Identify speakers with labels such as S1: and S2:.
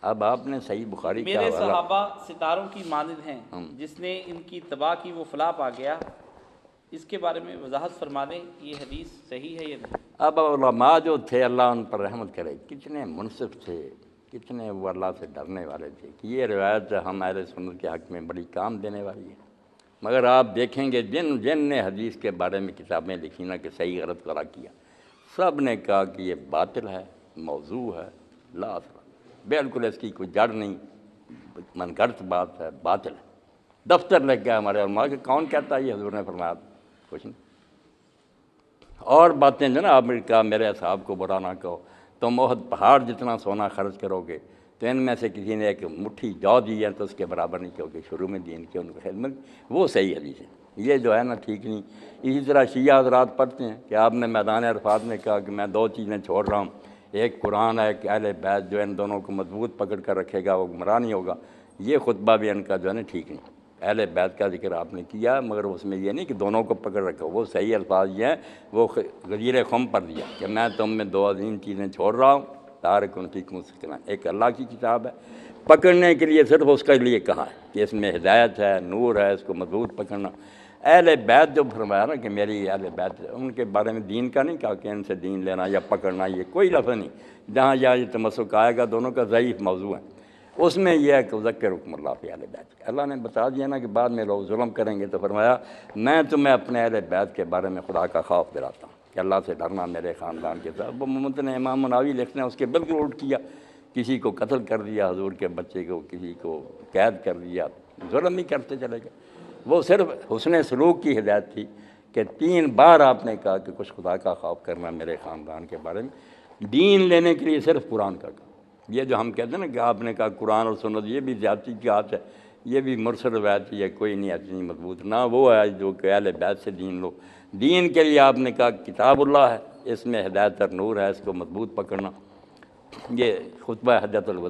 S1: اب آپ نے صحیح بخاری کا
S2: میرے
S1: حوالہ
S2: صحابہ ستاروں کی مانند ہیں، جس نے ان کی تباہ کی وہ فلاح پا گیا، اس کے بارے میں وضاحت فرما دیں، یہ حدیث صحیح ہے یا نہیں؟
S1: اب علماء جو تھے اللہ ان پر رحمت کرے کتنے منصف تھے، کتنے وہ اللہ سے ڈرنے والے تھے کہ یہ روایت ہم اہل سنت کے حق میں بڑی کام دینے والی ہے۔ مگر آپ دیکھیں گے جن نے حدیث کے بارے میں کتابیں لکھی نا کہ صحیح غلط قرار کیا، سب نے کہا کہ یہ باطل ہے، موضوع ہے، لا اثر، بالکل اس کی کوئی جڑ نہیں، من گھڑت بات ہے، باطل ہے۔ دفتر لگ گیا ہمارے علماء کہ کون کہتا ہے یہ حضور نے فرمایا؟ کچھ نہیں۔ اور باتیں جو نا آپ نے کہا میرے اصحاب کو برا نہ کہو، تم احد پہاڑ جتنا سونا خرچ کرو گے تو ان میں سے کسی نے ایک مٹھی جو دی ہے تو اس کے برابر نہیں، کیونکہ شروع میں دین کی ان کو خدمت، وہ صحیح حدیث ہے۔ یہ جو ہے نا ٹھیک نہیں۔ اسی طرح شیعہ حضرات پڑھتے ہیں کہ آپ نے میدان عرفات میں کہا کہ میں دو چیزیں چھوڑ رہا ہوں، ایک قرآن ہے، ایک اہل بیت، جو ان دونوں کو مضبوط پکڑ کر رکھے گا وہ گمراہ نہیں ہوگا۔ یہ خطبہ بھی ان کا جو ہے نا ٹھیک نہیں۔ اہل بیت کا ذکر آپ نے کیا مگر اس میں یہ نہیں کہ دونوں کو پکڑ رکھو، وہ صحیح الفاظ یہ ہیں، وہ غدیر خم پر دیا کہ میں تم میں دو عظیم چیزیں چھوڑ رہا ہوں، تارکن فیکم السکینہ، ایک اللہ کی کتاب ہے، پکڑنے کے لیے صرف اس کے لیے کہا ہے کہ اس میں ہدایت ہے، نور ہے، اس کو مضبوط پکڑنا۔ اہل بیت جو فرمایا نا کہ میری اہل بیت، ان کے بارے میں دین کا نہیں کہا کہ ان سے دین لینا یا پکڑنا، یہ کوئی لفظ نہیں۔ جہاں یہ تمسک آئے گا دونوں کا ضعیف موضوع ہے، اس میں یہ ہے کہ ذکرکم اللہ فی اہل بیت۔ اللہ نے بتا دیا نا کہ بعد میں لوگ ظلم کریں گے، تو فرمایا میں تمہیں اپنے اہل بیت کے بارے میں خدا کا خوف دلاتا ہوں کہ اللہ سے ڈرنا میرے خاندان کے ساتھ۔ وہ محمد نے امام مناوی لکھتے ہیں اس کے بالکل الٹ کیا، کسی کو قتل کر دیا، حضور کے بچے کو کسی کو قید کر دیا، ظلم ہی کرتے چلے گئے۔ وہ صرف حسن سلوک کی ہدایت تھی کہ 3 بار آپ نے کہا کہ کچھ خدا کا خوف کرنا میرے خاندان کے بارے میں، دین لینے کے لیے صرف قرآن کا کہا۔ یہ جو ہم کہتے ہیں نا کہ آپ نے کہا قرآن اور سنت، یہ بھی زیادتی کی بات ہے، یہ بھی مرسل روایت ہے، کوئی نہیں اتنی مضبوط، نہ وہ ہے جو کہ اہل بیت سے دین لو۔ دین کے لیے آپ نے کہا کتاب اللہ ہے، اس میں ہدایت اور نور ہے، اس کو مضبوط پکڑنا۔ یہ خطبہ حجۃ الوداع۔